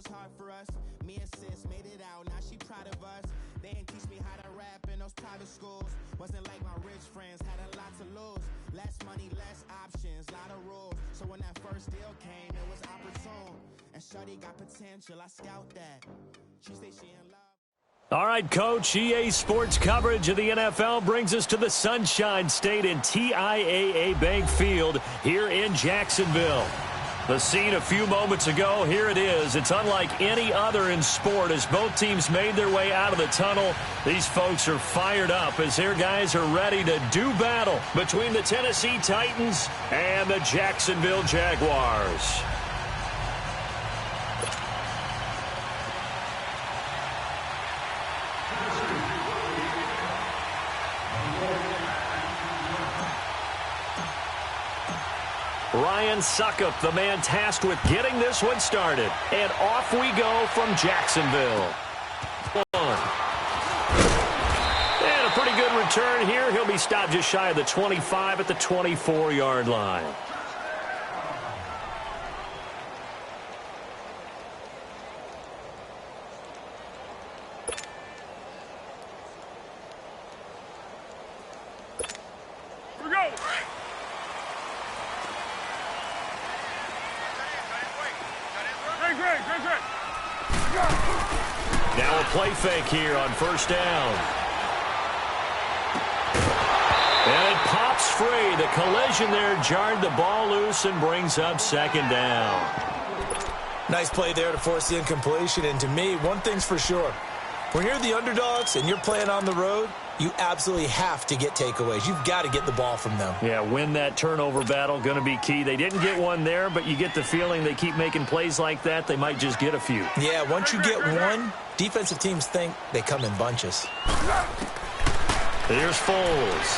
was hard for us. Me and sis made it out, now she proud of us. They didn't teach me how to rap in those private schools. Wasn't like my rich friends, had a lot to lose. Less money, less options, lot of rules. So when that first deal came, it was opportune. And shorty got potential, I scout that. She say she in love. All right, Coach, EA Sports coverage of the NFL brings us to the Sunshine State in TIAA Bank Field here in Jacksonville. The scene a few moments ago, here it is. It's unlike any other in sport as both teams made their way out of the tunnel. These folks are fired up as their guys are ready to do battle between the Tennessee Titans and the Jacksonville Jaguars. Ryan Suckup, the man tasked with getting this one started. And off we go from Jacksonville. And a pretty good return here. He'll be stopped just shy of the 25 at the 24-yard line. Now a play fake here on first down. And it pops free. The collision there jarred the ball loose and brings up second down. Nice play there to force the incompletion. And to me, one thing's for sure. When you're the underdogs and you're playing on the road, you absolutely have to get takeaways. You've got to get the ball from them. Yeah, win that turnover battle, going to be key. They didn't get one there, but you get the feeling they keep making plays like that, they might just get a few. Yeah, once you get one, defensive teams think they come in bunches. Here's Foles.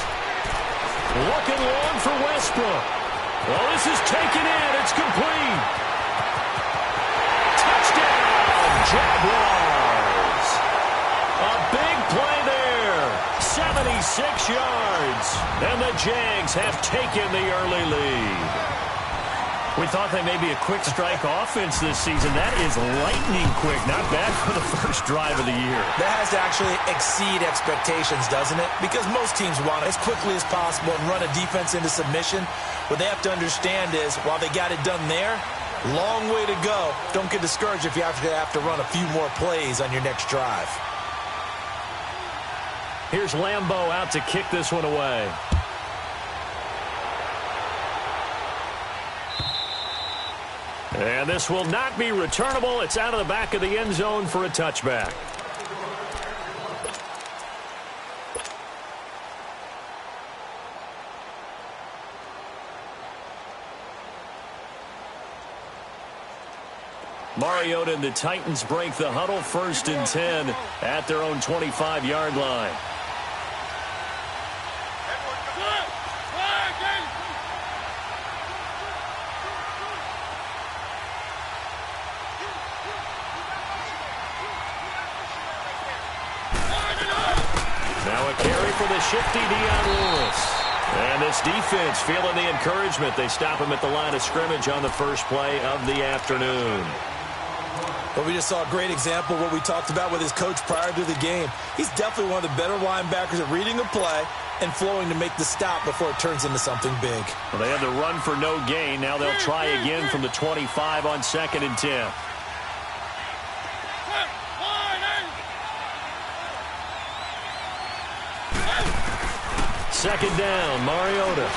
Looking long for Westbrook. Well, this is taken in. It's complete. Touchdown, Jaguars. A big play there. 76 yards. And the Jags have taken the early lead. We thought they may be a quick strike offense this season. That is lightning quick. Not bad for the first drive of the year. That has to actually exceed expectations, doesn't it? Because most teams want it as quickly as possible and run a defense into submission. What they have to understand is, while they got it done there, long way to go. Don't get discouraged if you have to run a few more plays on your next drive. Here's Lambeau out to kick this one away. And this will not be returnable. It's out of the back of the end zone for a touchback. Mariota and the Titans break the huddle, 1st and 10 at their own 25-yard line. Now a carry for the shifty Dion Lewis. And this defense feeling the encouragement. They stop him at the line of scrimmage on the first play of the afternoon. But we just saw a great example of what we talked about with his coach prior to the game. He's definitely one of the better linebackers at reading a play and flowing to make the stop before it turns into something big. Well, they had the run for no gain. Now they'll try again from the 25 on 2nd and 10. Second down, Mariota.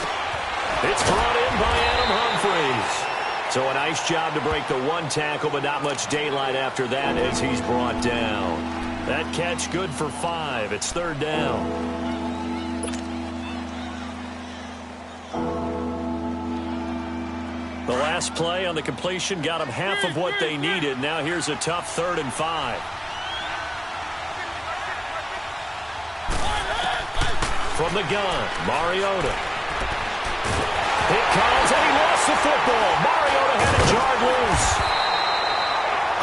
It's brought in by Adam Humphries. So a nice job to break the one tackle, but not much daylight after that as he's brought down. That catch good for 5. It's 3rd down. The last play on the completion got them half of what they needed. Now here's a tough 3rd and 5. From the gun, Mariota. It comes, and he lost the football. Mariota had it jarred loose.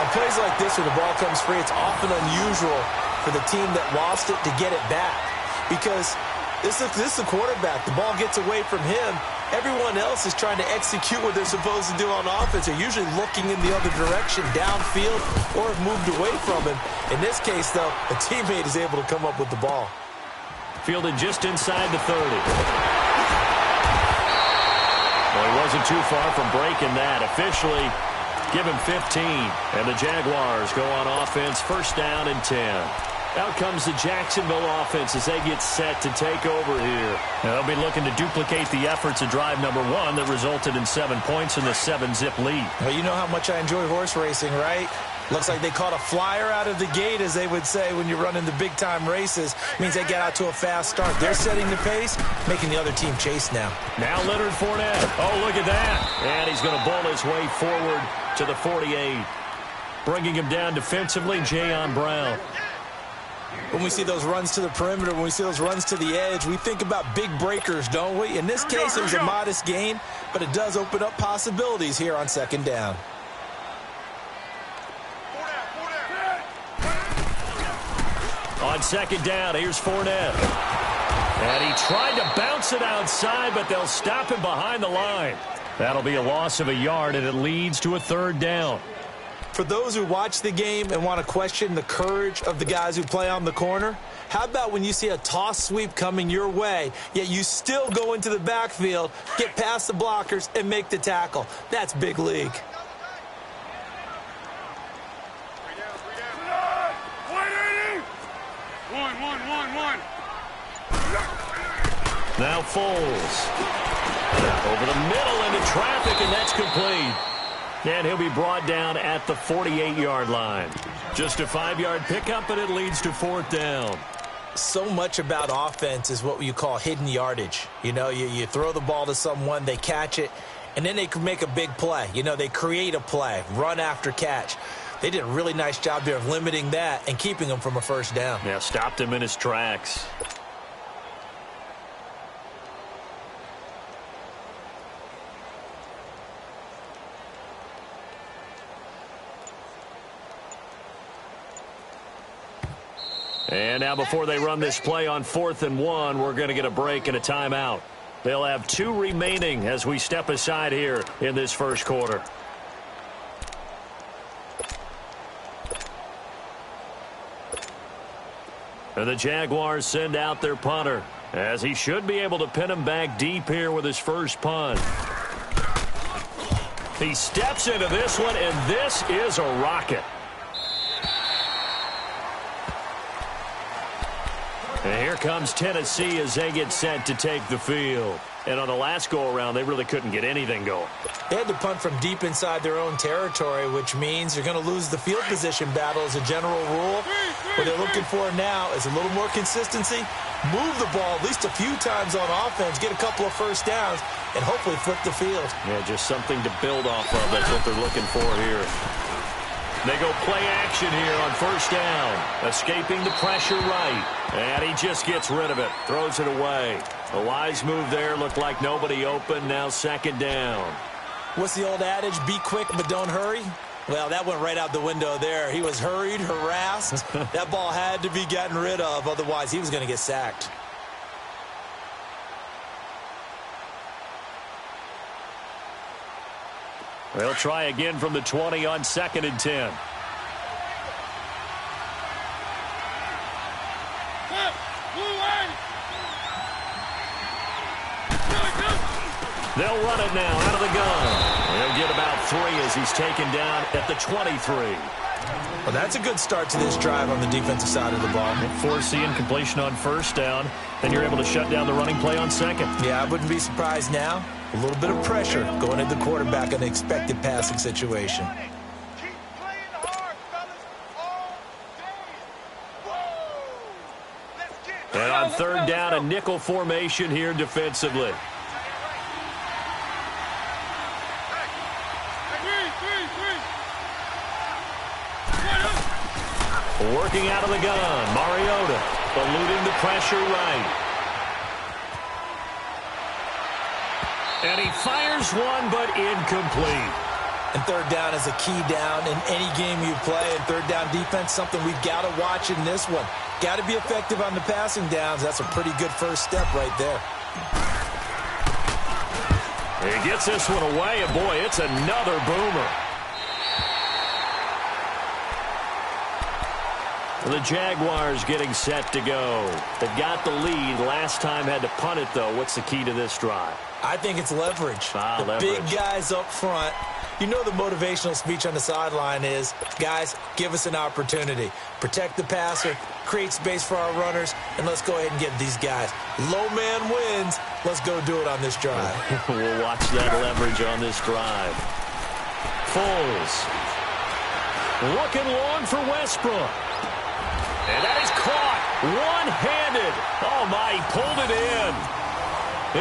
On plays like this where the ball comes free, it's often unusual for the team that lost it to get it back. Because this is the quarterback. The ball gets away from him, everyone else is trying to execute what they're supposed to do on offense. They're usually looking in the other direction, downfield, or have moved away from him. In this case, though, a teammate is able to come up with the ball. Fielded just inside the 30. Well, he wasn't too far from breaking that. Officially, give him 15. And the Jaguars go on offense, first down and 10. Out comes the Jacksonville offense as they get set to take over here. Now, they'll be looking to duplicate the efforts of drive number 1 that resulted in 7 points in the 7-zip lead. Well, you know how much I enjoy horse racing, right? Looks like they caught a flyer out of the gate, as they would say when you're running the big-time races. Means they get out to a fast start. They're setting the pace, making the other team chase now. Now Leonard Fournette. Oh, look at that. And he's going to bowl his way forward to the 48. Bringing him down defensively, Jayon Brown. When we see those runs to the perimeter, when we see those runs to the edge, we think about big breakers, don't we? In this case, it was a modest gain, but it does open up possibilities here on second down. On second down, here's Fournette. And he tried to bounce it outside, but they'll stop him behind the line. That'll be a loss of a yard, and it leads to a third down. For those who watch the game and want to question the courage of the guys who play on the corner, how about when you see a toss sweep coming your way, yet you still go into the backfield, get past the blockers, and make the tackle? That's big league. Now Foles. Over the middle into traffic, and that's complete. And he'll be brought down at the 48-yard line. Just a 5-yard pickup, and it leads to fourth down. So much about offense is what you call hidden yardage. You know, you throw the ball to someone, they catch it, and then they can make a big play. You know, they create a play, run after catch. They did a really nice job there of limiting that and keeping him from a first down. Yeah, stopped him in his tracks. And now before they run this play on 4th and 1, we're going to get a break and a timeout. They'll have 2 remaining as we step aside here in this first quarter. And the Jaguars send out their punter, as he should be able to pin him back deep here with his first punt. He steps into this one, and this is a rocket. And here comes Tennessee as they get set to take the field. And on the last go-around, they really couldn't get anything going. They had to punt from deep inside their own territory, which means they're going to lose the field position battle as a general rule. What they're looking for now is a little more consistency, move the ball at least a few times on offense, get a couple of first downs, and hopefully flip the field. Yeah, just something to build off of. That's what they're looking for here. They go play action here on first down. Escaping the pressure right. And he just gets rid of it. Throws it away. A wise move there. Looked like nobody open. Now second down. What's the old adage? Be quick, but don't hurry. Well, that went right out the window there. He was hurried, harassed. That ball had to be gotten rid of. Otherwise, he was going to get sacked. They'll try again from the 20 on 2nd and 10. They'll run it now out of the gun. They'll get about 3 as he's taken down at the 23. Well, that's a good start to this drive on the defensive side of the ball. Force the incompletion on first down. Then you're able to shut down the running play on second. Yeah, I wouldn't be surprised now. A little bit of pressure going into the quarterback in an expected passing situation. And on third down, a nickel formation here defensively. Working out of the gun, Mariota eluding the pressure right. And he fires one, but incomplete. And third down is a key down in any game you play. And third down defense, something we've got to watch in this one. Got to be effective on the passing downs. That's a pretty good first step right there. He gets this one away, and boy, it's another boomer. The Jaguars getting set to go. They've got the lead. Last time had to punt it, though. What's the key to this drive? I think it's leverage. Leverage. Big guys up front. You know the motivational speech on the sideline is, guys, give us an opportunity. Protect the passer, create space for our runners, and let's go ahead and get these guys. Low man wins. Let's go do it on this drive. We'll watch that leverage on this drive. Foles. Looking long for Westbrook. And that is caught one-handed. Oh, my, he pulled it in.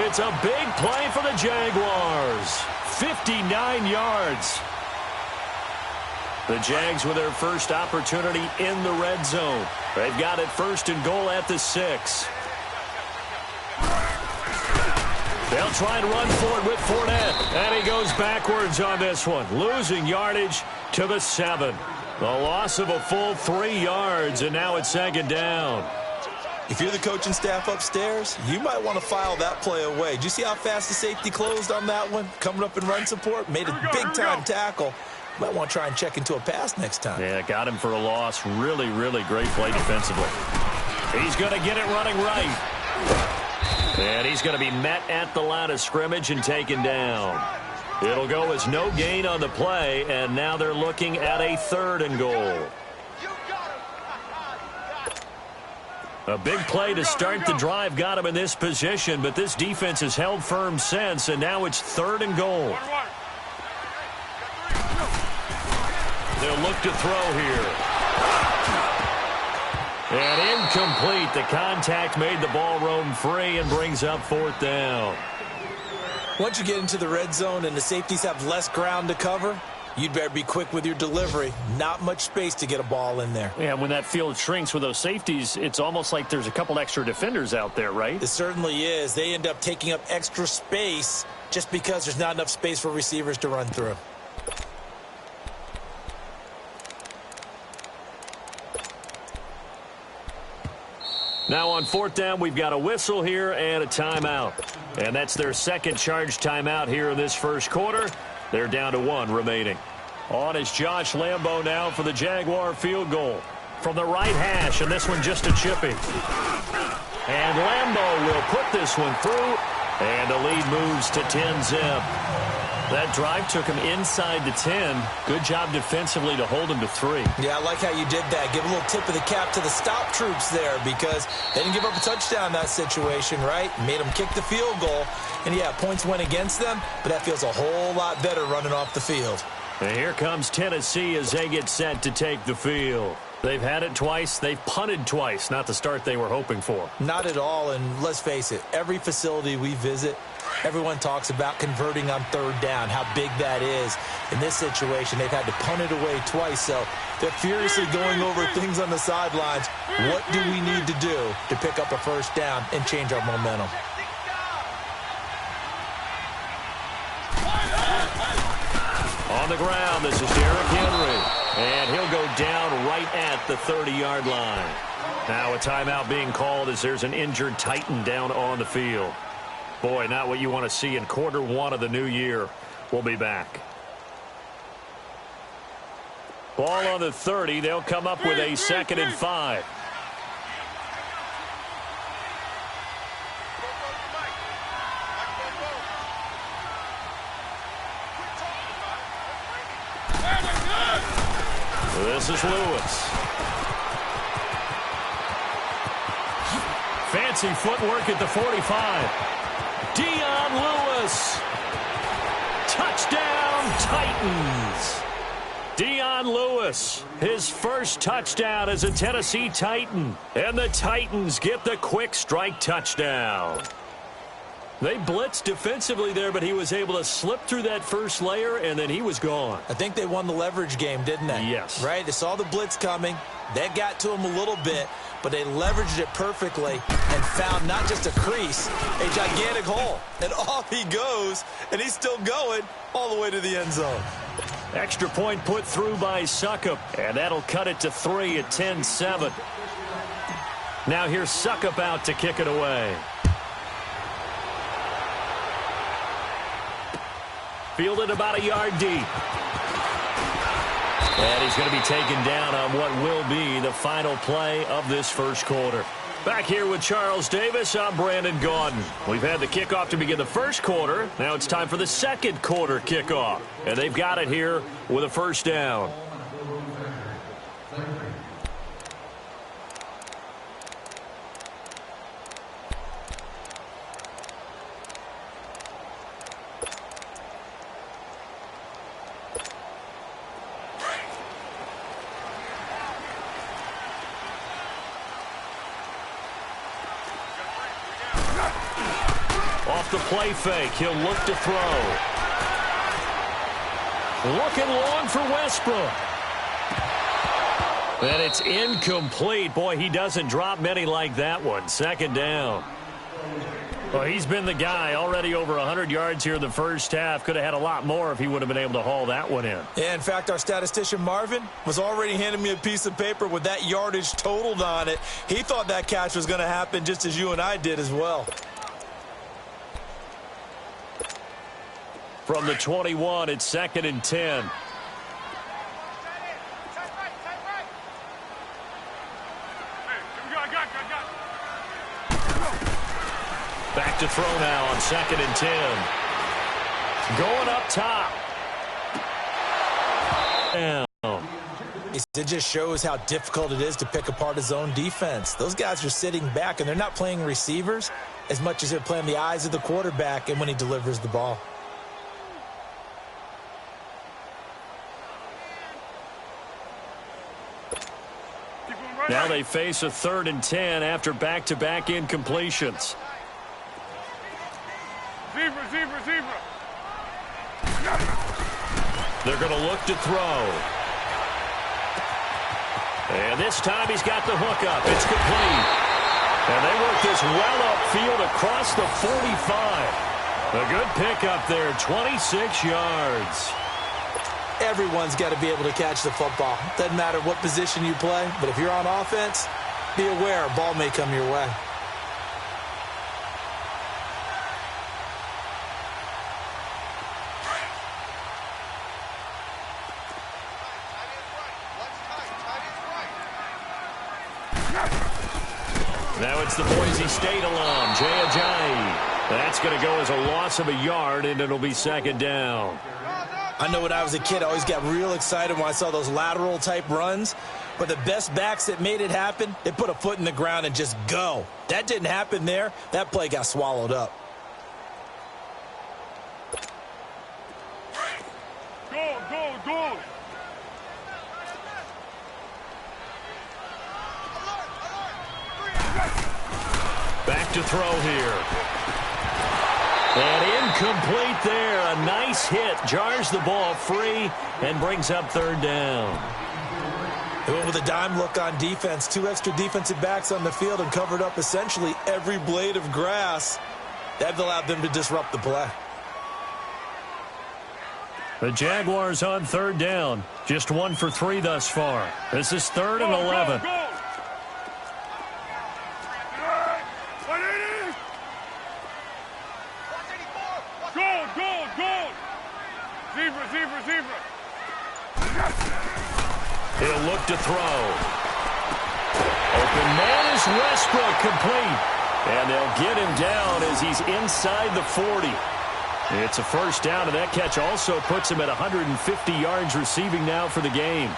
It's a big play for the Jaguars. 59 yards. The Jags with their first opportunity in the red zone. They've got it first and goal at the 6. They'll try and run for it with Fournette. And he goes backwards on this one, losing yardage to the 7. The loss of a full 3 yards, and now it's second down. If you're the coaching staff upstairs, you might want to file that play away. Did you see how fast the safety closed on that one? Coming up in run support, made a big-time tackle. Might want to try and check into a pass next time. Yeah, got him for a loss. Really, really great play defensively. He's going to get it running right. And he's going to be met at the line of scrimmage and taken down. It'll go as no gain on the play, and now they're looking at a 3rd and goal. A big play to start the drive got him in this position, but this defense has held firm since, and now it's 3rd and goal. They'll look to throw here. And incomplete. The contact made the ball roam free and brings up 4th down. Once you get into the red zone and the safeties have less ground to cover, you'd better be quick with your delivery. Not much space to get a ball in there. Yeah, when that field shrinks with those safeties, it's almost like there's a couple extra defenders out there, right? It certainly is. They end up taking up extra space just because there's not enough space for receivers to run through. Now on 4th down, we've got a whistle here and a timeout. And that's their second charge timeout here in this first quarter. They're down to 1 remaining. On is Josh Lambo now for the Jaguar field goal. From the right hash, and this one just a chipping. And Lambo will put this one through. And the lead moves to 10-zip. That drive took him inside the 10. Good job defensively to hold him to 3. Yeah, I like how you did that. Give a little tip of the cap to the stop troops there because they didn't give up a touchdown in that situation, right? Made them kick the field goal. And, yeah, points went against them, but that feels a whole lot better running off the field. And here comes Tennessee as they get set to take the field. They've had it twice. They've punted twice. Not the start they were hoping for. Not at all, and let's face it, every facility we visit, everyone talks about converting on 3rd down, how big that is. In this situation, they've had to punt it away twice, so they're furiously going over things on the sidelines. What do we need to do to pick up a 1st down and change our momentum? On the ground, this is Derrick Henry. And he'll go down right at the 30-yard line. Now a timeout being called as there's an injured Titan down on the field. Boy, not what you want to see in quarter 1 of the new year. We'll be back. Ball on the 30. They'll come up with a 2nd and 5. This is Lewis. Fancy footwork at the 45. Dion Lewis. Touchdown, Titans. Dion Lewis, his first touchdown as a Tennessee Titan. And the Titans get the quick strike touchdown. They blitzed defensively there, but he was able to slip through that first layer, and then he was gone. I think they won the leverage game, didn't they? Yes. Right? They saw the blitz coming. That got to him a little bit, but they leveraged it perfectly and found not just a crease, a gigantic hole. And off he goes, and he's still going all the way to the end zone. Extra point put through by Suckup, and that'll cut it to 3 at 10-7. Now here's Suckup out to kick it away. fielded about a yard deep. And he's going to be taken down on what will be the final play of this first quarter. Back here with Charles Davis, I'm Brandon Gaudin. We've had the kickoff to begin the first quarter. Now it's time for the second quarter kickoff. And they've got it here with a first down. Off the play fake, he'll look to throw. Looking long for Westbrook. And it's incomplete. Boy, he doesn't drop many like that one. Second down. Well, he's been the guy already over 100 yards here in the first half. Could have had a lot more if he would have been able to haul that one in. Yeah, in fact, our statistician Marvin was already handing me a piece of paper with that yardage totaled on it. He thought that catch was going to happen just as you and I did as well. From the 21, it's 2nd and 10. Back to throw now on 2nd and 10. Going up top. Down. It just shows how difficult it is to pick apart his own defense. Those guys are sitting back, and they're not playing receivers as much as they're playing the eyes of the quarterback and when he delivers the ball. Now they face a 3rd and 10 after back-to-back incompletions. Zebra. They're going to look to throw. And this time he's got the hook up. It's complete. And they work this well upfield across the 45. A good pickup there, 26 yards. Everyone's got to be able to catch the football. Doesn't matter what position you play, but if you're on offense, be aware a ball may come your way. Now it's the Boise State alum, Jay Ajayi. That's going to go as a loss of a yard, and it'll be 2nd down. I know when I was a kid, I always got real excited when I saw those lateral-type runs. But the best backs that made it happen, they put a foot in the ground and just go. That didn't happen there. That play got swallowed up. Go. Back to throw here. And incomplete there. A nice hit. Jars the ball free and brings up 3rd down. They went with a dime look on defense. 2 extra defensive backs on the field and covered up essentially every blade of grass. That allowed them to disrupt the play. The Jaguars on 3rd down. Just 1 for 3 thus far. This is 3rd and 11. Go. Zebra. He'll look to throw. Open man is Westbrook, complete. And they'll get him down as he's inside the 40. It's a first down, and that catch also puts him at 150 yards receiving now for the game.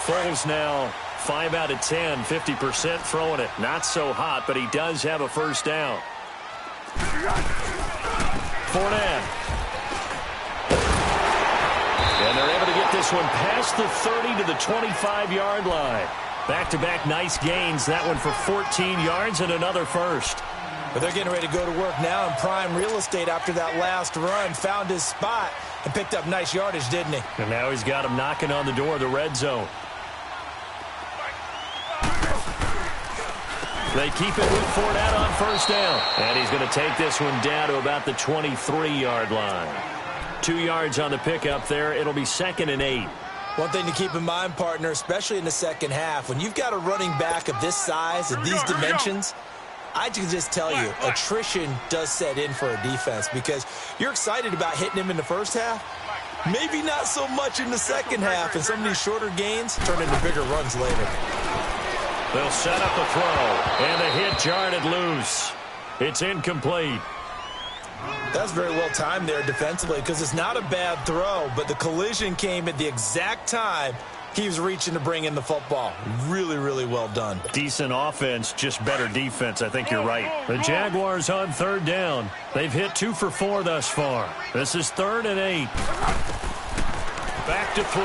Foles now 5 out of 10, 50% throwing it. Not so hot, but he does have a first down. Fournette. And they're able to get this one past the 30 to the 25-yard line. Back-to-back nice gains. That one for 14 yards and another first. But they're getting ready to go to work now in prime real estate after that last run. Found his spot and picked up nice yardage, didn't he? And now he's got him knocking on the door of the red zone. They keep it with Fournette on first down. And he's going to take this one down to about the 23-yard line. 2 yards on the pickup there. It'll be 2nd and 8. One thing to keep in mind, partner, especially in the second half, when you've got a running back of this size and these dimensions, I can just tell you, attrition does set in for a defense because you're excited about hitting him in the first half. Maybe not so much in the second half, and some of these shorter gains turn into bigger runs later. They'll set up the throw, and the hit jarred it loose. It's incomplete. That's very well timed there defensively because it's not a bad throw, but the collision came at the exact time he was reaching to bring in the football. Really, really well done. Decent offense, just better defense. I think you're right. The Jaguars on third down. They've hit 2 for 4 thus far. This is 3rd and 8. Back to throw.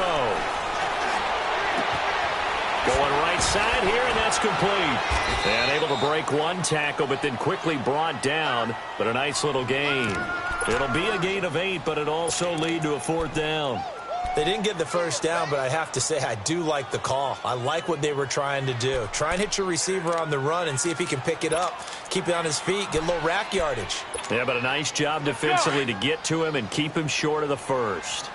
Going right side here, and that's complete. And able to break one tackle, but then quickly brought down. But a nice little gain. It'll be a gain of 8, but it'll also lead to a 4th down. They didn't get the first down, but I have to say I do like the call. I like what they were trying to do. Try and hit your receiver on the run and see if he can pick it up, keep it on his feet, get a little rack yardage. Yeah, but a nice job defensively to get to him and keep him short of the first.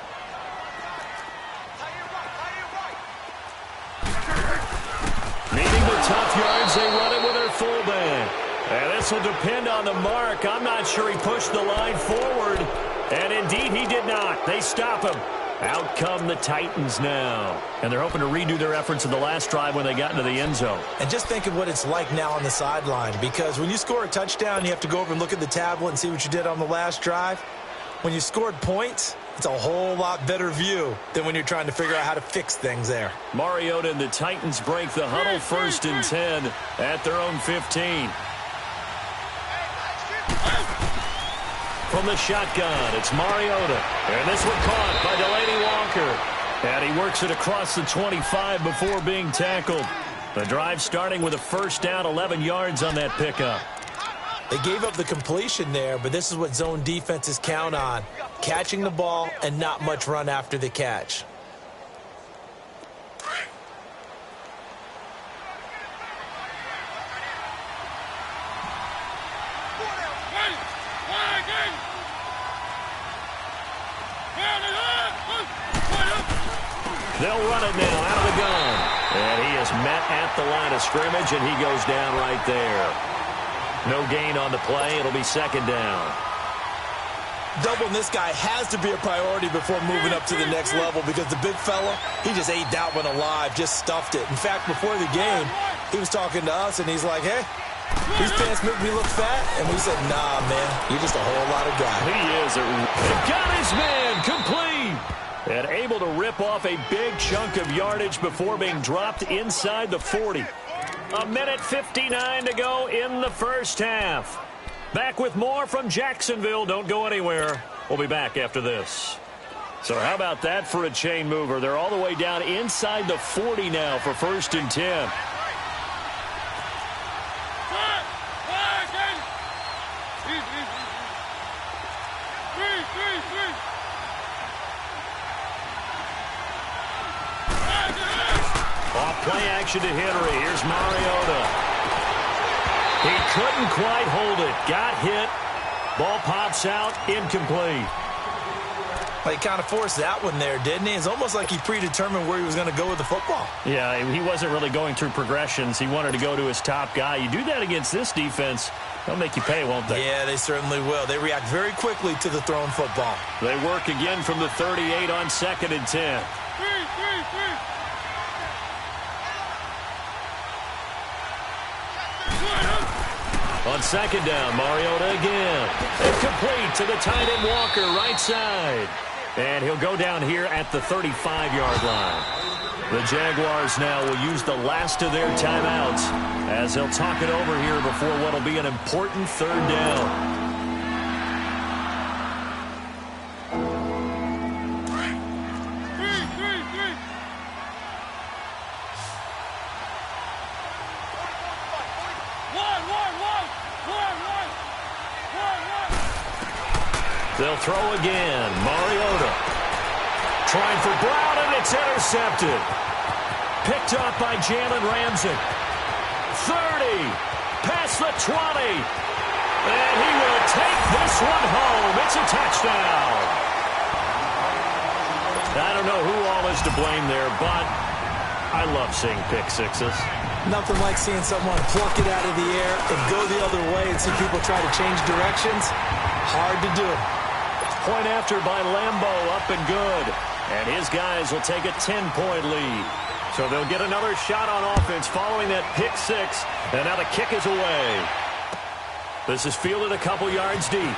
Needing the tough yards, they run it with their fullback. And this will depend on the mark. I'm not sure he pushed the line forward. And indeed, he did not. They stop him. Out come the Titans now. And they're hoping to redo their efforts in the last drive when they got into the end zone. And just think of what it's like now on the sideline, because when you score a touchdown, you have to go over and look at the tablet and see what you did on the last drive. When you scored points, it's a whole lot better view than when you're trying to figure out how to fix things there. Mariota and the Titans break the huddle 1st and 10 at their own 15. From the shotgun, it's Mariota. And this one caught by Delaney Walker. And he works it across the 25 before being tackled. The drive starting with a first down, 11 yards on that pickup. They gave up the completion there, but this is what zone defenses count on. Catching the ball and not much run after the catch. They'll run it now out of the gun. And he is met at the line of scrimmage, and he goes down right there. No gain on the play. It'll be 2nd down. Doubling this guy has to be a priority before moving up to the next level because the big fella, he just ate that one alive, just stuffed it. In fact, before the game, he was talking to us, and he's like, hey, these pants make me look fat. And we said, nah, man, you're just a whole lot of guy. He is. Got his man complete. And able to rip off a big chunk of yardage before being dropped inside the 40. 1:59 to go in the first half. Back with more from Jacksonville. Don't go anywhere. We'll be back after this. So how about that for a chain mover? They're all the way down inside the 40 now for 1st and 10. Off play action to Henry. Here's Mariota. He couldn't quite hold it. Got hit. Ball pops out. Incomplete. Well, he kind of forced that one there, didn't he? It's almost like he predetermined where he was going to go with the football. Yeah, he wasn't really going through progressions. He wanted to go to his top guy. You do that against this defense, they'll make you pay, won't they? Yeah, they certainly will. They react very quickly to the thrown football. They work again from the 38 on 2nd and 10. On 2nd down, Mariota again. Incomplete to the tight end Walker, right side. And he'll go down here at the 35-yard line. The Jaguars now will use the last of their timeouts as they'll talk it over here before what will be an important 3rd down. They'll throw again. Mariota trying for Brown, and it's intercepted. Picked up by Jalen Ramsey. 30, past the 20. And he will take this one home. It's a touchdown. I don't know who all is to blame there, but I love seeing pick sixes. Nothing like seeing someone pluck it out of the air and go the other way and see people try to change directions. Hard to do. Point after by Lambo, up and good. And his guys will take a 10-point lead. So they'll get another shot on offense following that pick six. And now the kick is away. This is fielded a couple yards deep.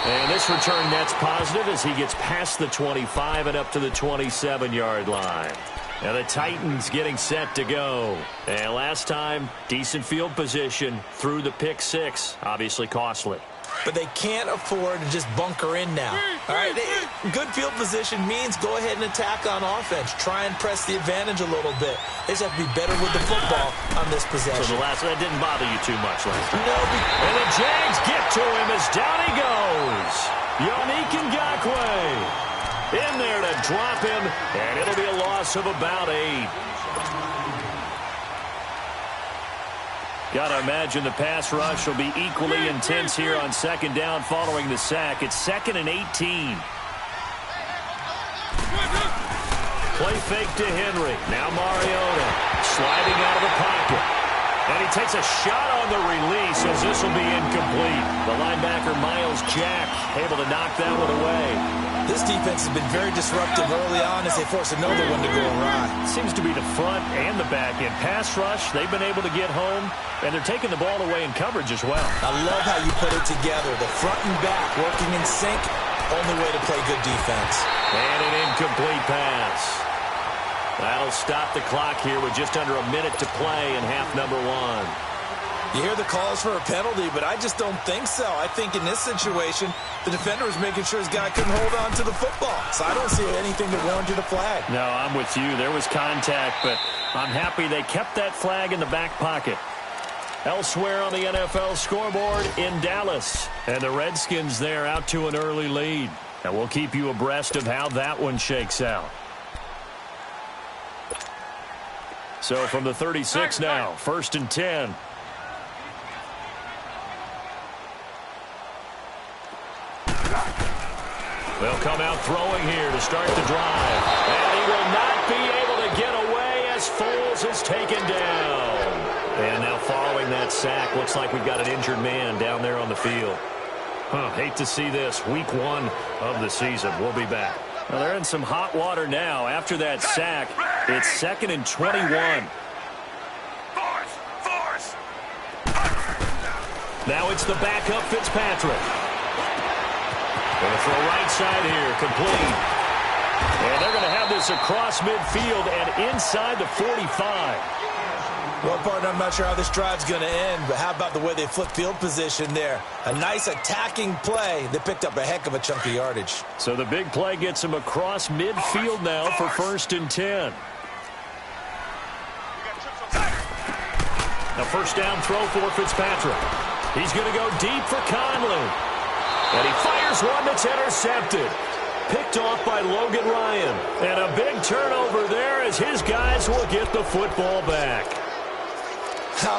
And this return net's positive as he gets past the 25 and up to the 27-yard line. And the Titans getting set to go. And last time, decent field position through the pick six. Obviously costly. But they can't afford to just bunker in now. All right, good field position means go ahead and attack on offense. Try and press the advantage a little bit. They just have to be better with the football on this possession. So the last one, that didn't bother you too much last time. No. And the Jags get to him as down he goes. Yannick Ngakoue in there to drop him, and it'll be a loss of about 8. Got to imagine the pass rush will be equally intense here on second down following the sack. It's 2nd and 18. Play fake to Henry. Now Mariota sliding out of the pocket. And he takes a shot on the release as this will be incomplete. The linebacker Miles Jack able to knock that one away. This defense has been very disruptive early on as they force another one to go awry. Seems to be the front and the back end. Pass rush, they've been able to get home, and they're taking the ball away in coverage as well. I love how you put it together. The front and back working in sync, only way to play good defense. And an incomplete pass. That'll stop the clock here with just under a minute to play in half number 1. You hear the calls for a penalty, but I just don't think so. I think in this situation, the defender was making sure his guy couldn't hold on to the football. So I don't see anything that warranted a flag. No, I'm with you. There was contact, but I'm happy they kept that flag in the back pocket. Elsewhere on the NFL scoreboard in Dallas. And the Redskins there out to an early lead. And we'll keep you abreast of how that one shakes out. So from the 36 now, 1st and 10. They'll come out throwing here to start the drive. And he will not be able to get away as Foles is taken down. And now following that sack, looks like we've got an injured man down there on the field. Hate to see this. Week 1 of the season. We'll be back. Well, they're in some hot water now. After that sack, it's 2nd and 21. Now it's the backup Fitzpatrick. Going to throw right side here, complete. And they're going to have this across midfield and inside the 45. Well, partner, I'm not sure how this drive's going to end, but how about the way they flip field position there? A nice attacking play that picked up a heck of a chunk of yardage. So the big play gets him across midfield now for 1st and 10. Now first down throw for Fitzpatrick. He's going to go deep for Conley. And he fires one that's intercepted. Picked off by Logan Ryan. And a big turnover there as his guys will get the football back.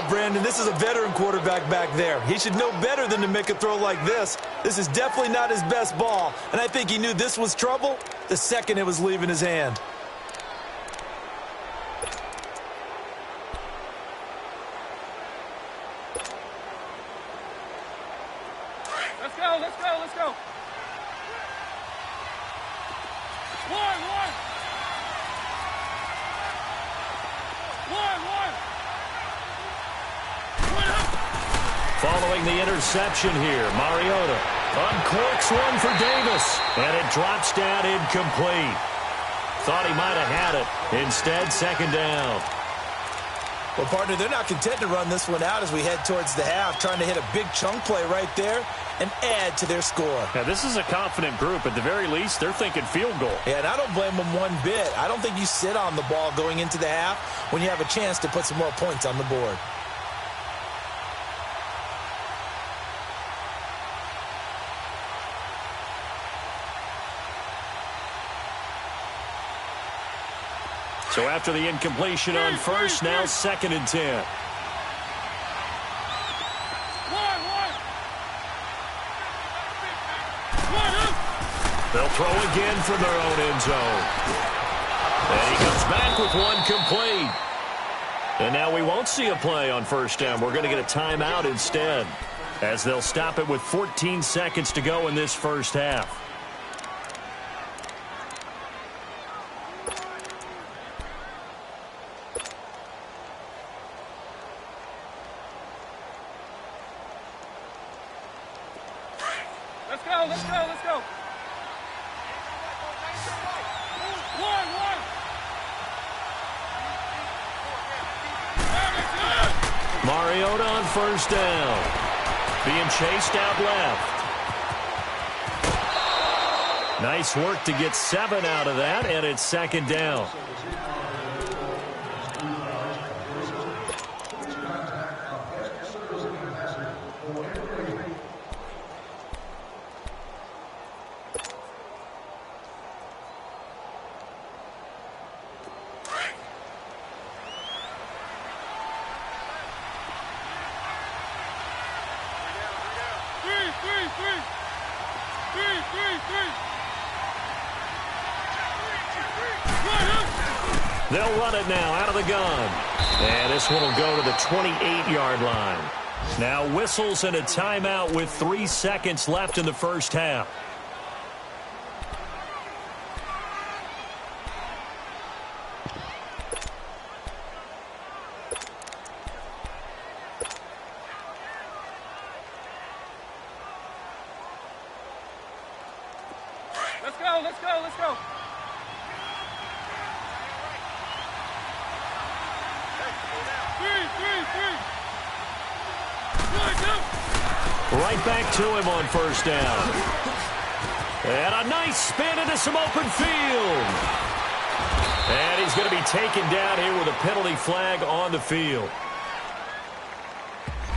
Brandon, this is a veteran quarterback back there. He should know better than to make a throw like this. This is definitely not his best ball. And I think he knew this was trouble the second it was leaving his hand. Let's go, let's go, let's go. One. Following the interception here, Mariota uncorks one for Davis, and it drops down incomplete. Thought he might have had it. Instead, 2nd down. Well, partner, they're not content to run this one out as we head towards the half, trying to hit a big chunk play right there and add to their score. Now, this is a confident group. At the very least, they're thinking field goal. Yeah, and I don't blame them one bit. I don't think you sit on the ball going into the half when you have a chance to put some more points on the board. So after the incompletion on first, now 2nd and 10. They'll throw again from their own end zone. And he comes back with one complete. And now we won't see a play on first down. We're going to get a timeout instead, as they'll stop it with 14 seconds to go in this first half. Let's go, let's go, let's go. One. Mariota on first down. Being chased out left. Nice work to get 7 out of that, and it's second down. They'll run it now out of the gun. And this one will go to the 28-yard line. Now whistles and a timeout with 3 seconds left in the first half. Let's go, let's go, let's go. Right back to him on first down. And a nice spin into some open field. And he's going to be taken down here with a penalty flag on the field.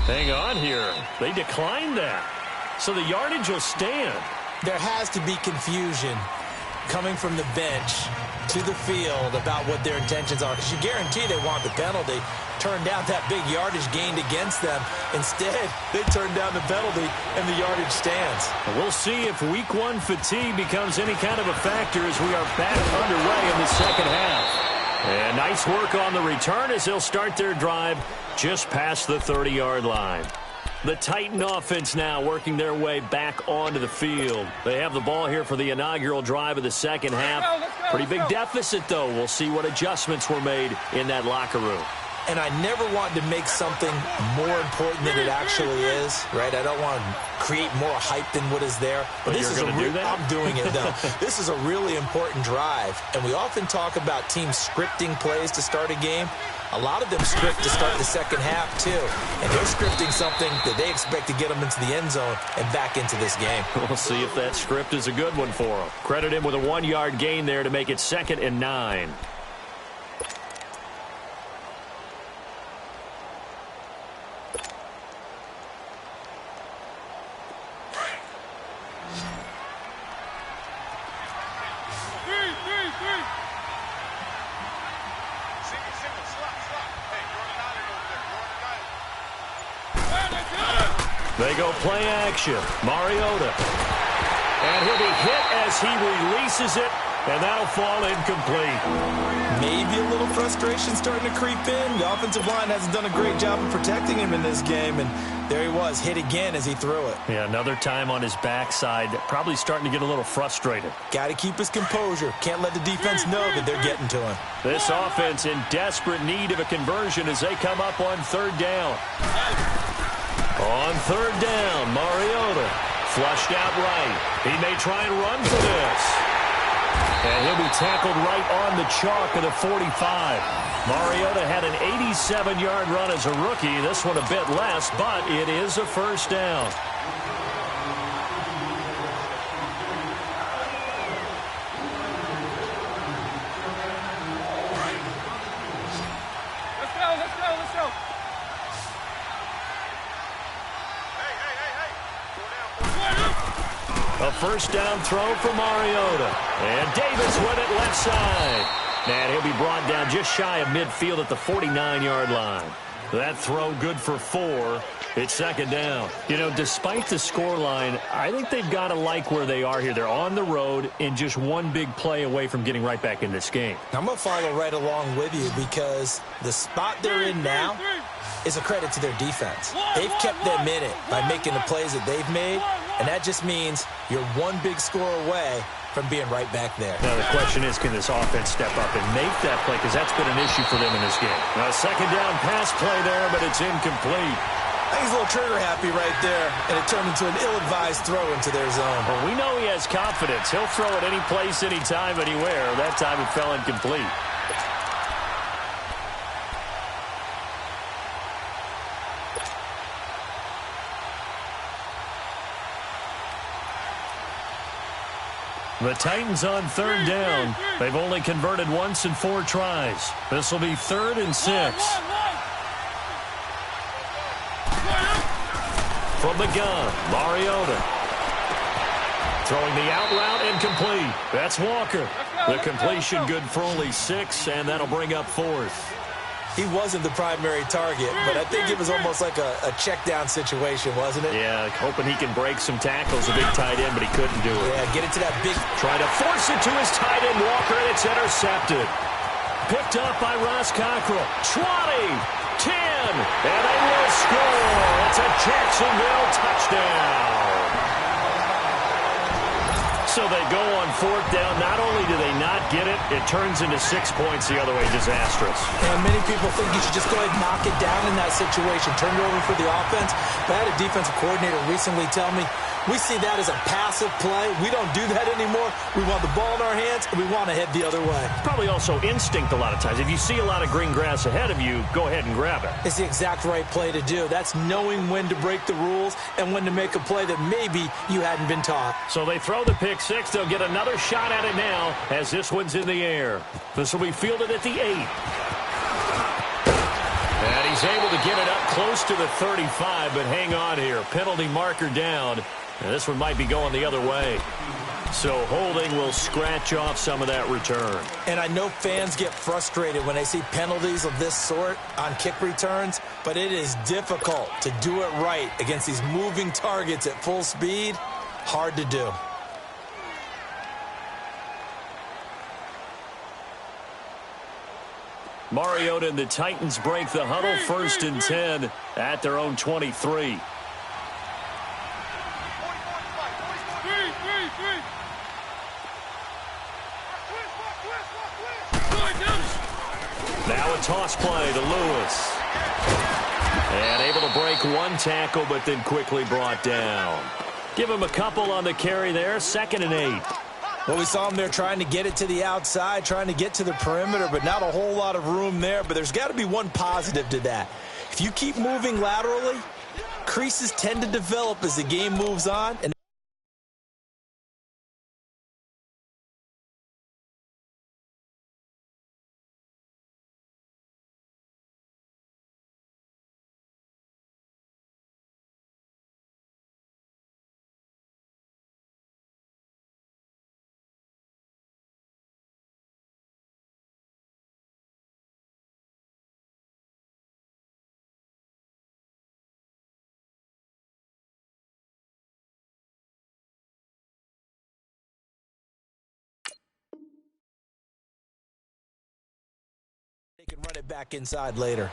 Hang on here. They declined that. So the yardage will stand. There has to be confusion coming from the bench to the field about what their intentions are, because you guarantee they want the penalty. Turned down that big yardage gained against them. Instead, they turned down the penalty, and the yardage stands. We'll see if week 1 fatigue becomes any kind of a factor as we are back underway in the second half. And nice work on the return as they'll start their drive just past the 30-yard line. The Titan offense now working their way back onto the field. They have the ball here for the inaugural drive of the second half. Pretty big deficit, though. We'll see what adjustments were made in that locker room. And I never want to make something more important than it actually is, right? I don't want to create more hype than what is there. But this is I'm doing it, though. This is a really important drive. And we often talk about teams scripting plays to start a game. A lot of them script to start the second half, too. And they're scripting something that they expect to get them into the end zone and back into this game. We'll see if that script is a good one for them. Credit him with a 1-yard gain there to make it 2nd and 9. They go play action. Mariota. And he'll be hit as he releases it, and that'll fall incomplete. Maybe a little frustration starting to creep in. The offensive line hasn't done a great job of protecting him in this game, and there he was, hit again as he threw it. Yeah, another time on his backside, probably starting to get a little frustrated. Got to keep his composure. Can't let the defense know that they're getting to him. This offense in desperate need of a conversion as they come up on 3rd down. On 3rd down, Mariota flushed out right. He may try and run for this. And he'll be tackled right on the chalk of the 45. Mariota had an 87-yard run as a rookie. This one a bit less, but it is a first down. A first down throw for Mariota. And Davis with it left side. And he'll be brought down just shy of midfield at the 49-yard line. That throw good for 4. It's second down. You know, despite the scoreline, I think they've got to like where they are here. They're on the road and just one big play away from getting right back in this game. I'm going to follow right along with you because the spot they're in now is a credit to their defense. They've kept them in it by making the plays that they've made, and that just means you're one big score away from being right back there. Now the question is, can this offense step up and make that play? Because that's been an issue for them in this game. Now, second down pass play there, but it's incomplete. I think he's a little trigger happy right there, and it turned into an ill-advised throw into their zone. Well, we know he has confidence. He'll throw it any place, anytime, anywhere. That time it fell incomplete. The Titans on third down. They've only converted once in 4 tries. This will be 3rd and 6. From the gun, Mariota. Throwing the out route incomplete. That's Walker. The completion good for only 6, and that'll bring up 4th. He wasn't the primary target, but I think it was almost like a check-down situation, wasn't it? Yeah, hoping he can break some tackles, a big tight end, but he couldn't do it. Yeah, get it to that big... Trying to force it to his tight end, Walker, and it's intercepted. Picked up by Ross Cockrell. 20, 10, and they will score. It's a Jacksonville touchdown. So they go on 4th down. Not only do they not get it, it turns into 6 points the other way. Disastrous. And many people think you should just go ahead and knock it down in that situation. Turn it over for the offense. But I had a defensive coordinator recently tell me, we see that as a passive play. We don't do that anymore. We want the ball in our hands, and we want to head the other way. Probably also instinct a lot of times. If you see a lot of green grass ahead of you, go ahead and grab it. It's the exact right play to do. That's knowing when to break the rules and when to make a play that maybe you hadn't been taught. So they throw the pick 6. They'll get another shot at it now as this one's in the air. This will be fielded at the 8. And he's able to get it up close to the 35, but hang on here. Penalty marker down. And this one might be going the other way. So holding will scratch off some of that return. And I know fans get frustrated when they see penalties of this sort on kick returns, but it is difficult to do it right against these moving targets at full speed. Hard to do. Mariota and the Titans break the huddle, 1st and 10 at their own 23. Now a toss play to Lewis. And able to break one tackle, but then quickly brought down. Give him a couple on the carry there, 2nd and 8. Well, we saw him there trying to get it to the outside, trying to get to the perimeter, but not a whole lot of room there. But there's got to be one positive to that. If you keep moving laterally, creases tend to develop as the game moves on. And they can run it back inside later.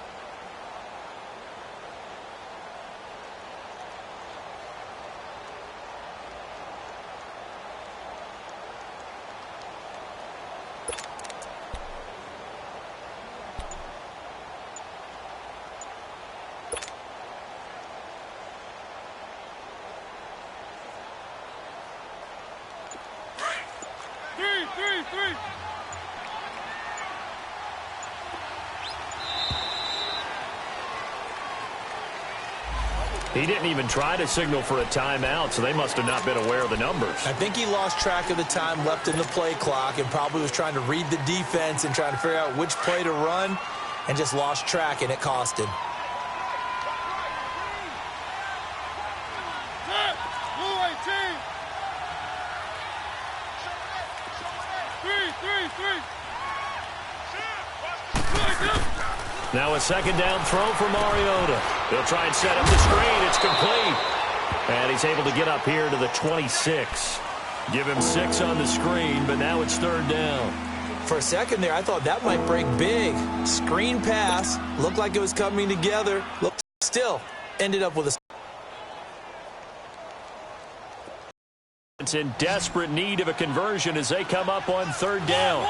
Three. He didn't even try to signal for a timeout, so they must have not been aware of the numbers. I think he lost track of the time left in the play clock and probably was trying to read the defense and trying to figure out which play to run and just lost track, and it cost him. Now a second down throw for Mariota. He'll try and set up the screen. It's complete. And he's able to get up here to the 26. Give him 6 on the screen, but now it's third down. For a second there, I thought that might break big. Screen pass. Looked like it was coming together. Still ended up with a... It's in desperate need of a conversion as they come up on third down.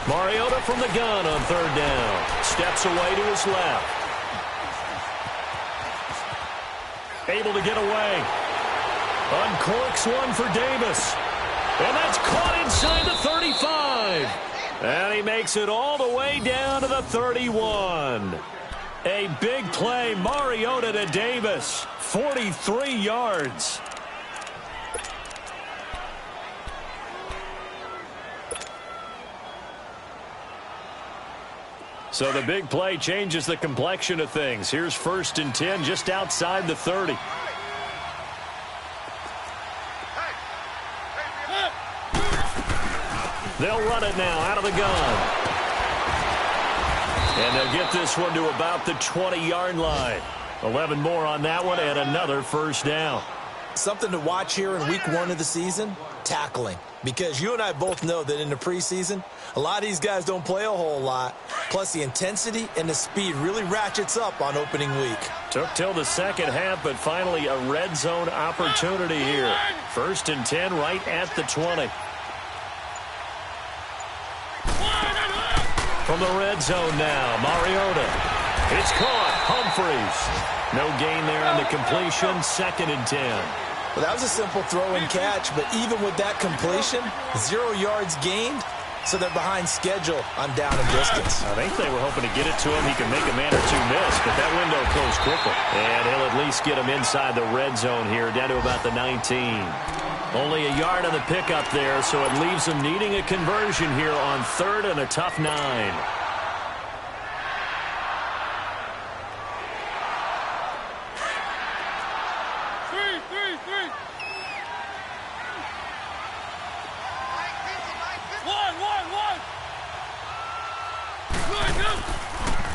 Mariota from the gun on third down. Steps away to his left. Able to get away. Uncorks one for Davis. And that's caught inside the 35. And he makes it all the way down to the 31. A big play. Mariota to Davis. 43 yards. So the big play changes the complexion of things. Here's 1st and 10 just outside the 30. They'll run it now out of the gun. And they'll get this one to about the 20-yard line. 11 more on that one and another first down. Something to watch here in week 1 of the season, tackling. Because you and I both know that in the preseason, a lot of these guys don't play a whole lot. Plus, the intensity and the speed really ratchets up on opening week. Took till the second half, but finally a red zone opportunity here. 1st and 10 right at the 20. From the red zone now, Mariota. It's caught. Humphreys. No gain there on the completion. 2nd and 10. Well, that was a simple throw and catch, but even with that completion, 0 yards gained, so they're behind schedule on down and distance. I think they were hoping to get it to him. He could make a man or two miss, but that window closed quickly. And he'll at least get him inside the red zone here, down to about the 19. Only a yard on the pickup there, so it leaves him needing a conversion here on 3rd and a tough 9.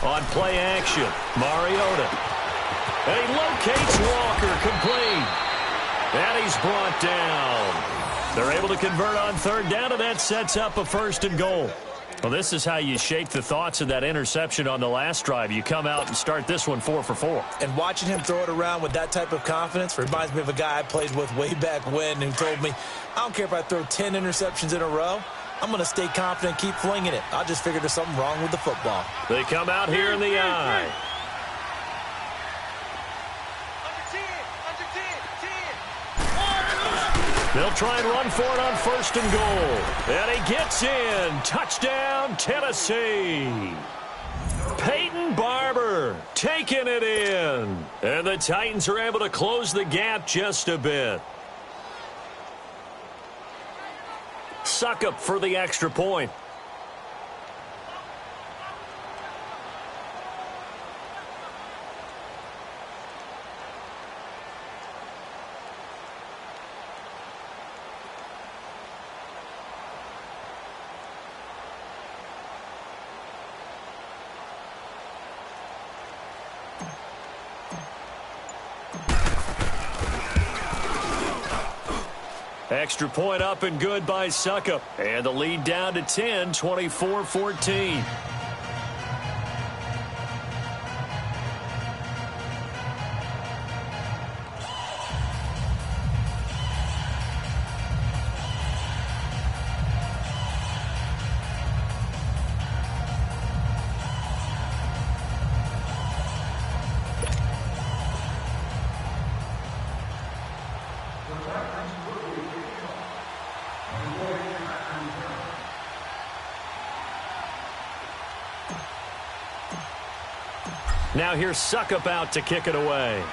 On play action, Mariota. And he locates Walker, complete. And he's brought down. They're able to convert on 3rd down, and that sets up a 1st and goal. Well, this is how you shake the thoughts of that interception on the last drive. You come out and start this one 4 for 4. And watching him throw it around with that type of confidence reminds me of a guy I played with way back when who told me, I don't care if I throw 10 interceptions in a row. I'm going to stay confident, keep flinging it. I just figured there's something wrong with the football. They come out here in the eye. They'll try and run for it on 1st and goal. And he gets in. Touchdown, Tennessee. Peyton Barber taking it in. And the Titans are able to close the gap just a bit. Suckup for the extra point. Extra point up and good by Suckup. And the lead down to 10, 24-14. Now here's Suckup out to kick it away.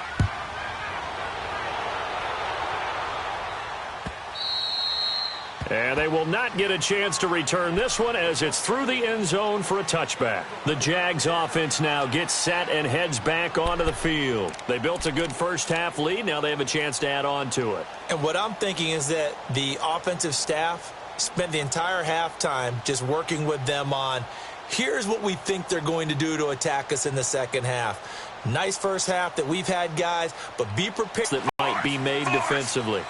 And they will not get a chance to return this one as it's through the end zone for a touchback. The Jags offense now gets set and heads back onto the field. They built a good first-half lead. Now they have a chance to add on to it. And what I'm thinking is that the offensive staff spent the entire halftime just working with them on, here's what we think they're going to do to attack us in the second half. Nice first half that we've had, guys, but be prepared. That might be made defensively.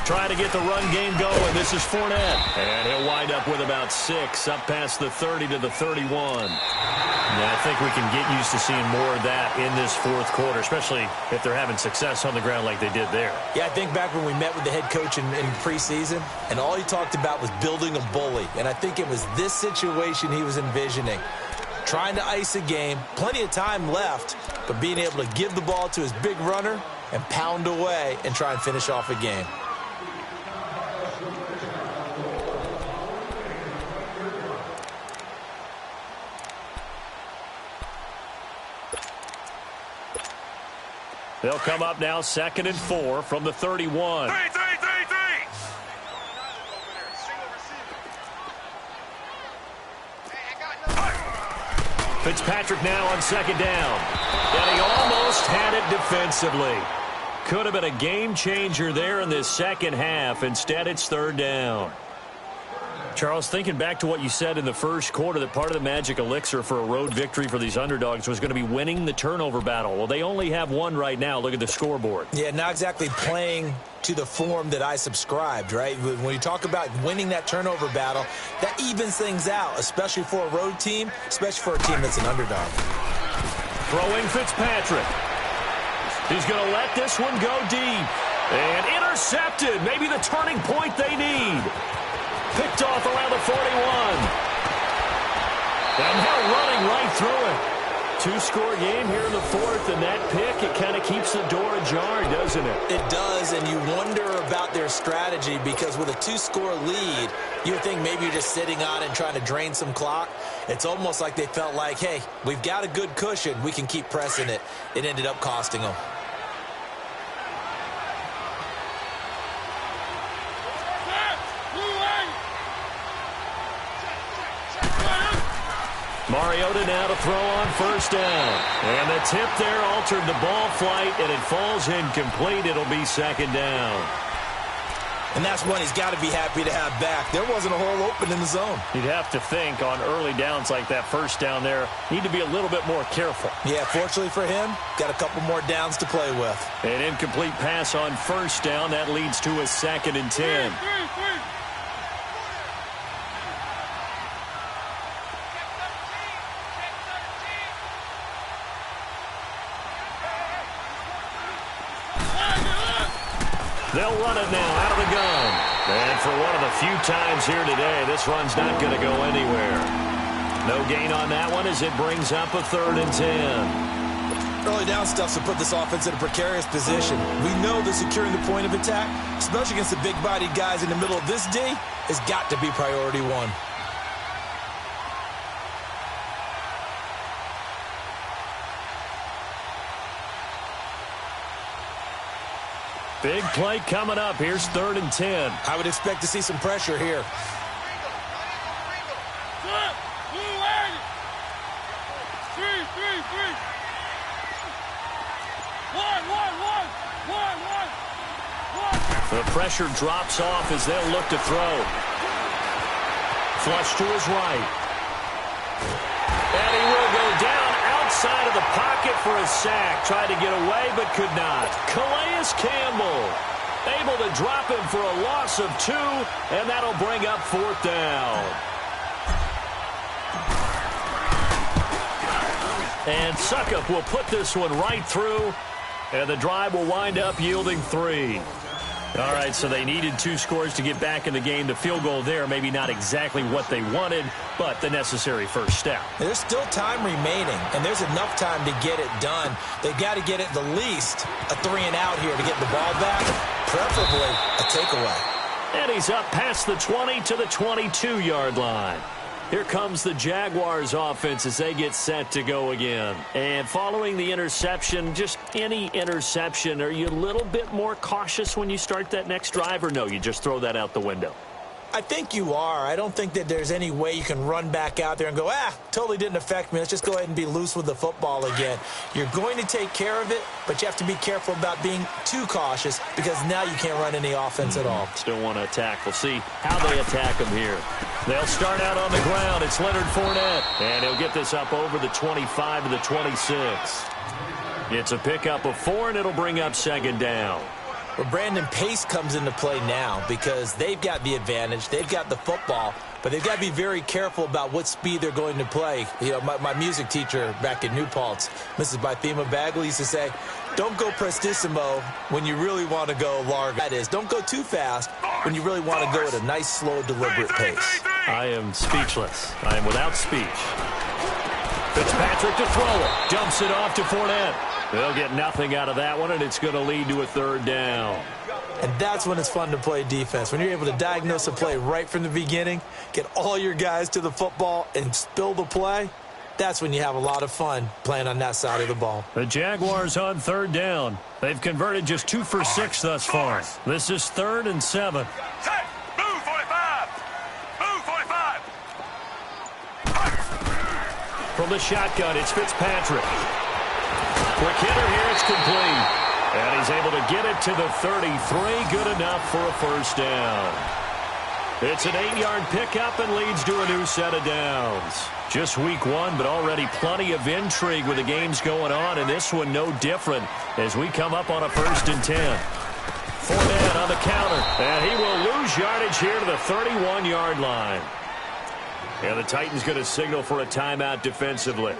Trying to get the run game going. This is Fournette. And he'll wind up with about 6, up past the 30 to the 31. Yeah, I think we can get used to seeing more of that in this fourth quarter, especially if they're having success on the ground like they did there. Yeah, I think back when we met with the head coach in preseason, and all he talked about was building a bully. And I think it was this situation he was envisioning. Trying to ice a game, plenty of time left, but being able to give the ball to his big runner and pound away and try and finish off a game. They'll come up now 2nd and 4 from the 31. Fitzpatrick now on 2nd down. And he almost had it defensively. Could have been a game changer there in this second half. Instead, it's 3rd down. Charles, thinking back to what you said in the first quarter, that part of the magic elixir for a road victory for these underdogs was going to be winning the turnover battle. Well, they only have one right now. Look at the scoreboard. Yeah, not exactly playing to the form that I subscribed, right? When you talk about winning that turnover battle, that evens things out, especially for a road team, especially for a team that's an underdog. Throwing Fitzpatrick. He's going to let this one go deep. And intercepted. Maybe the turning point they need. Picked off around the 41. And now running right through it. 2-score game here in the fourth, and that pick, it kind of keeps the door ajar, doesn't it? It does, and you wonder about their strategy because with a 2-score lead, you would think maybe you're just sitting on it and trying to drain some clock. It's almost like they felt like, hey, we've got a good cushion. We can keep pressing it. It ended up costing them. Mariota now to throw on 1st down. And the tip there altered the ball flight, and it falls incomplete. It'll be 2nd down. And that's one he's got to be happy to have back. There wasn't a hole open in the zone. You'd have to think on early downs like that 1st down there, need to be a little bit more careful. Yeah, fortunately for him, got a couple more downs to play with. An incomplete pass on 1st down. That leads to a 2nd and 10. They'll run it now out of the gun. And for one of the few times here today, this run's not going to go anywhere. No gain on that one as it brings up a 3rd and 10. Early down stuff to put this offense in a precarious position. We know that securing the point of attack, especially against the big-bodied guys in the middle of this D, has got to be priority one. Big play coming up. Here's 3rd and 10. I would expect to see some pressure here. The pressure drops off as they'll look to throw. Flush to his right. And he will go down outside of the pocket for a sack. Tried to get away but could not. Calais Campbell able to drop him for a loss of 2, and that'll bring up 4th down. And Suckup will put this one right through, and the drive will wind up yielding 3. All right, so they needed 2 scores to get back in the game. The field goal there, maybe not exactly what they wanted, but the necessary first step. There's still time remaining, and there's enough time to get it done. They've got to get it the least a 3-and-out here to get the ball back, preferably a takeaway. And he's up past the 20 to the 22-yard line. Here comes the Jaguars offense as they get set to go again. And following the interception, just any interception, are you a little bit more cautious when you start that next drive, or no, you just throw that out the window? I think you are. I don't think that there's any way you can run back out there and go, totally didn't affect me. Let's just go ahead and be loose with the football again. You're going to take care of it, but you have to be careful about being too cautious because now you can't run any offense at all. Still want to attack. We'll see how they attack them here. They'll start out on the ground. It's Leonard Fournette, and he'll get this up over the 25 to the 26. It's a pickup of 4, and it'll bring up second down. Well, Brandon, pace comes into play now because they've got the advantage. They've got the football, but they've got to be very careful about what speed they're going to play. You know, my music teacher back in New Paltz, Mrs. Bythema Bagley, used to say, don't go prestissimo when you really want to go largo. That is, don't go too fast when you really want to go at a nice, slow, deliberate pace. I am speechless. I am without speech. Fitzpatrick to throw it. Dumps it off to Fournette. They'll get nothing out of that one, and it's going to lead to a third down. And that's when it's fun to play defense. When you're able to diagnose a play right from the beginning, get all your guys to the football, and spill the play, that's when you have a lot of fun playing on that side of the ball. The Jaguars on third down. They've converted just 2 for 6 thus far. This is 3rd and 7. Set. Move 45. Move 45. From the shotgun, it's Fitzpatrick. Quick hitter here, it's complete. And he's able to get it to the 33. Good enough for a first down. It's an 8-yard pickup and leads to a new set of downs. Just week 1, but already plenty of intrigue with the games going on, and this one no different as we come up on a 1st and 10. Fournette on the counter, and he will lose yardage here to the 31-yard line. And the Titans going to signal for a timeout defensively.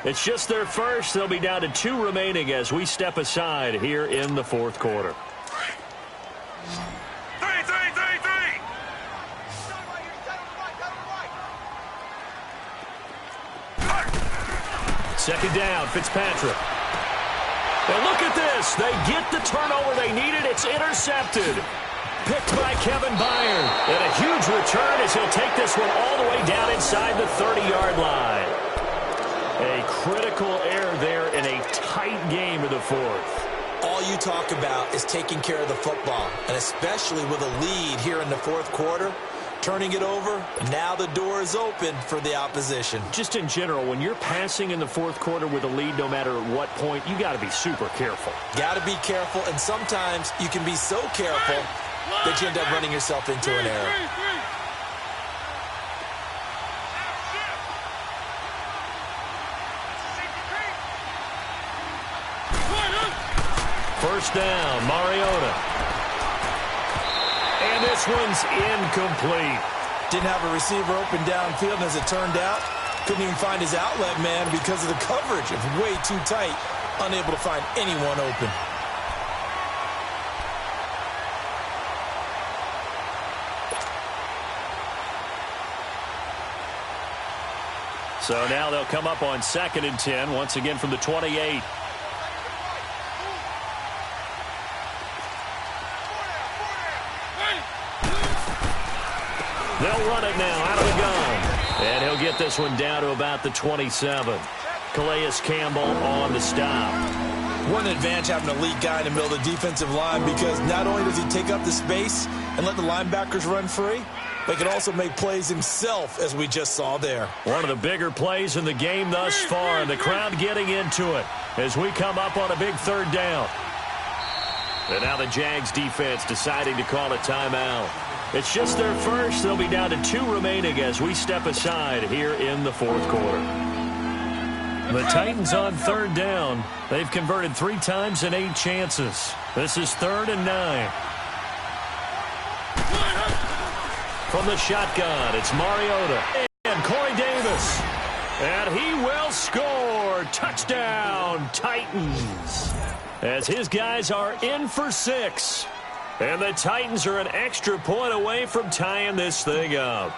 It's just their first. They'll be down to 2 remaining as we step aside here in the 4th quarter. 3. Second down, Fitzpatrick. And look at this. They get the turnover they needed. It's intercepted. Picked by Kevin Byard. And a huge return as he'll take this one all the way down inside the 30-yard line. A critical error there in a tight game in the 4th. All you talk about is taking care of the football, and especially with a lead here in the 4th quarter, turning it over, now the door is open for the opposition. Just in general, when you're passing in the 4th quarter with a lead, no matter at what point, you got to be super careful. Got to be careful, and sometimes you can be so careful that you end up running yourself into an error. First down, Mariota. And this one's incomplete. Didn't have a receiver open downfield, and as it turned out, couldn't even find his outlet man because of the coverage. It was way too tight, unable to find anyone open. So now they'll come up on 2nd and 10, once again from the 28. They'll run it now out of the gun. And he'll get this one down to about the 27. Calais Campbell on the stop. One advantage having a lead guy in the middle of the defensive line because not only does he take up the space and let the linebackers run free, but he can also make plays himself, as we just saw there. One of the bigger plays in the game thus far, and the crowd getting into it as we come up on a big 3rd down. And now the Jags defense deciding to call a timeout. It's just their first. They'll be down to 2 remaining as we step aside here in the 4th quarter. The Titans on 3rd down. They've converted 3 times in 8 chances. This is 3rd and 9. From the shotgun, it's Mariota. And Corey Davis. And he will score. Touchdown, Titans. As his guys are in for 6. And the Titans are an extra point away from tying this thing up.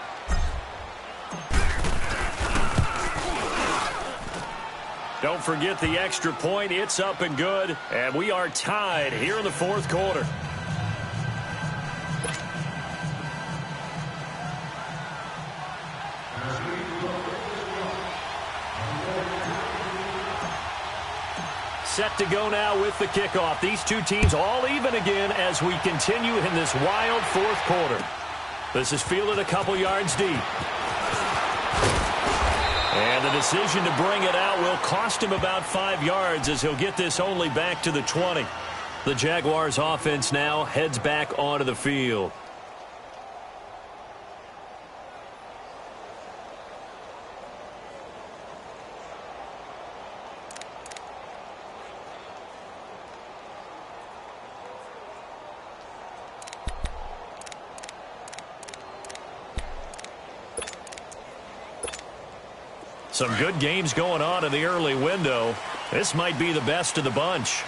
Don't forget the extra point. It's up and good. And we are tied here in the 4th quarter. set to go now with the kickoff. These two teams all even again as we continue in this wild fourth quarter. This is fielded a couple yards deep. And the decision to bring it out will cost him about 5 yards as he'll get this only back to the 20. The Jaguars offense now heads back onto the field. Some good games going on in the early window. This might be the best of the bunch.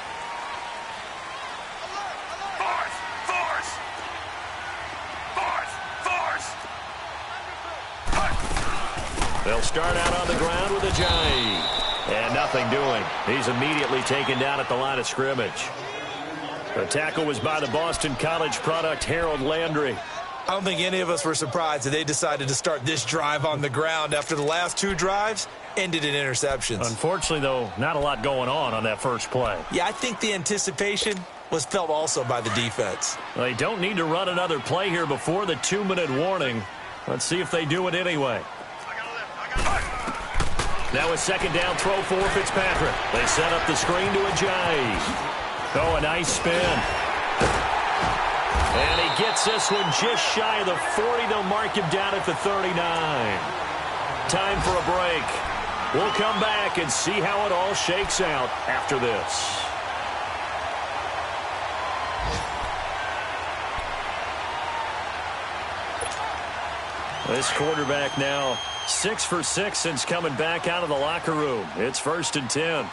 They'll start out on the ground with a jive. And nothing doing. He's immediately taken down at the line of scrimmage. The tackle was by the Boston College product, Harold Landry. I don't think any of us were surprised that they decided to start this drive on the ground after the last 2 drives ended in interceptions. Unfortunately, though, not a lot going on that first play. Yeah, I think the anticipation was felt also by the defense. They don't need to run another play here before the 2-minute warning. Let's see if they do it anyway. Now a second down throw for Fitzpatrick. They set up the screen to a jive. Oh, a nice spin. And he gets this one just shy of the 40. They'll mark him down at the 39. Time for a break. We'll come back and see how it all shakes out after this. This quarterback now 6 for 6 since coming back out of the locker room. It's 1st and 10.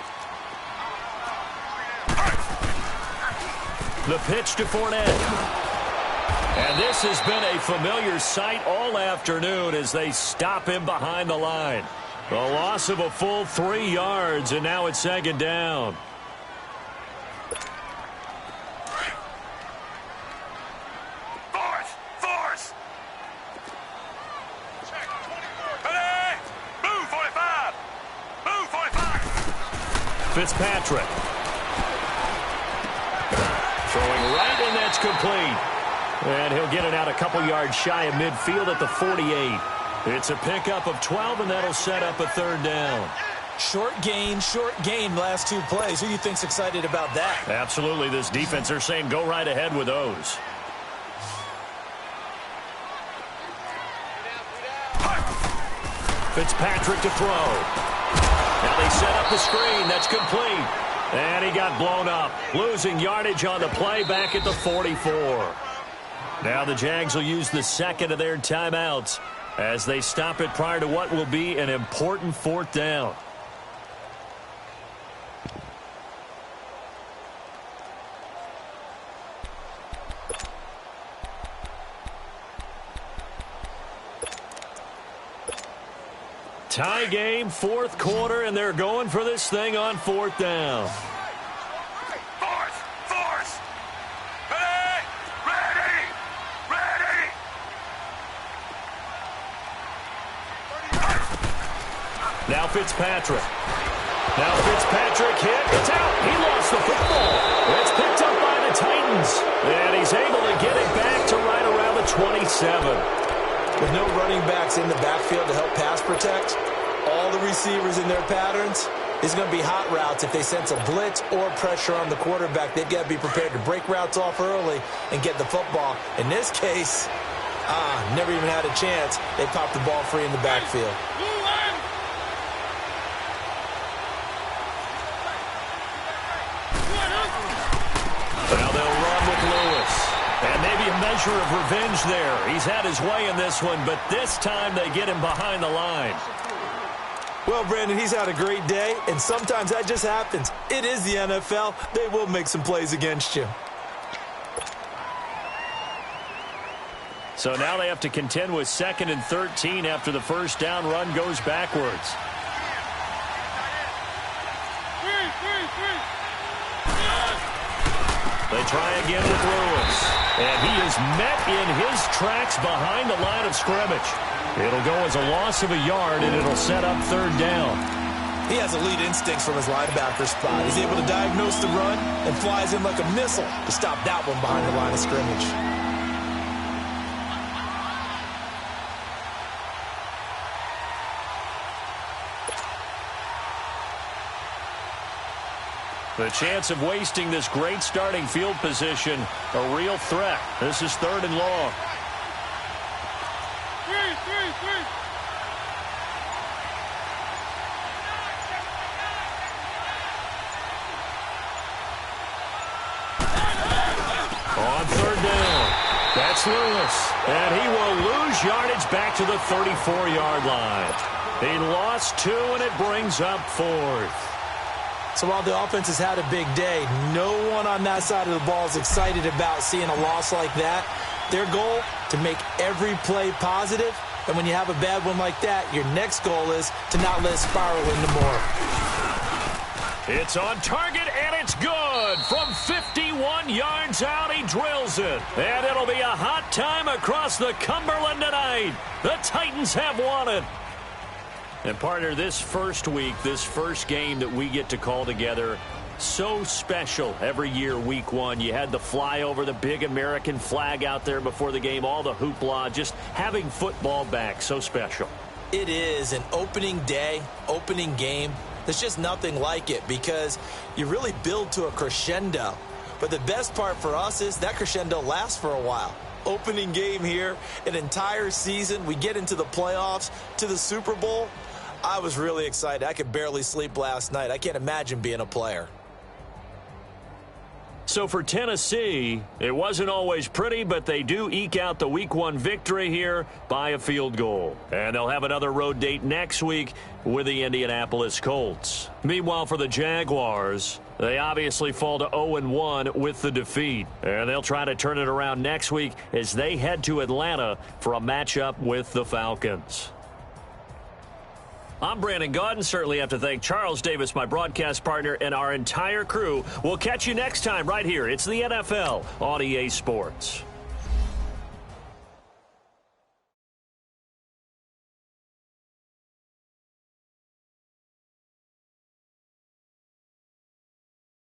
The pitch to Fournette. And this has been a familiar sight all afternoon as they stop him behind the line. A loss of a full 3 yards, and now it's 2nd down. Force! Ready! Move, 45! Move, 45! Fitzpatrick. Throwing right, and that's complete. And he'll get it out a couple yards shy of midfield at the 48. It's a pickup of 12, and that'll set up a 3rd down. Short gain, last 2 plays. Who do you think's excited about that? Absolutely. This defense, they're saying go right ahead with those. Fitzpatrick to throw. Now they set up the screen. That's complete. And he got blown up. Losing yardage on the play back at the 44. Now the Jags will use the second of their timeouts as they stop it prior to what will be an important 4th down. Tie game, 4th quarter, and they're going for this thing on 4th down. Now Fitzpatrick. Hit. It's out. He lost the football. It's picked up by the Titans. And he's able to get it back to right around the 27. With no running backs in the backfield to help pass protect, all the receivers in their patterns, it's going to be hot routes. If they sense a blitz or pressure on the quarterback, they've got to be prepared to break routes off early and get the football. In this case, never even had a chance. They popped the ball free in the backfield. Now they'll run with Lewis. And maybe a measure of revenge there. He's had his way in this one, but this time they get him behind the line. Well, Brandon, he's had a great day, and sometimes that just happens. It is the NFL. They will make some plays against you. So now they have to contend with 2nd and 13 after the 1st down run goes backwards. They try again with Lewis. And he is met in his tracks behind the line of scrimmage. It'll go as a loss of a yard, and it'll set up 3rd down. He has elite instincts from his linebacker spot. He's able to diagnose the run and flies in like a missile to stop that one behind the line of scrimmage. The chance of wasting this great starting field position, a real threat. This is 3rd and long. On 3rd down, that's Lewis. And he will lose yardage back to the 34-yard line. He lost 2, and it brings up 4th. So while the offense has had a big day, no one on that side of the ball is excited about seeing a loss like that. Their goal, to make every play positive. And when you have a bad one like that, your next goal is to not let it spiral into more. It's on target, and it's good. From 51 yards out, he drills it. And it'll be a hot time across the Cumberland tonight. The Titans have won it. And, partner, this first week, this first game that we get to call together, so special every year, week 1. You had the flyover, the big American flag out there before the game, all the hoopla, just having football back, so special. It is an opening day, opening game. There's just nothing like it because you really build to a crescendo. But the best part for us is that crescendo lasts for a while. Opening game here, an entire season. We get into the playoffs, to the Super Bowl. I was really excited. I could barely sleep last night. I can't imagine being a player. So for Tennessee, it wasn't always pretty, but they do eke out the Week 1 victory here by a field goal. And they'll have another road date next week with the Indianapolis Colts. Meanwhile, for the Jaguars, they obviously fall to 0-1 with the defeat. And they'll try to turn it around next week as they head to Atlanta for a matchup with the Falcons. I'm Brandon Gaudin. Certainly have to thank Charles Davis, my broadcast partner, and our entire crew. We'll catch you next time right here. It's the NFL on EA Sports.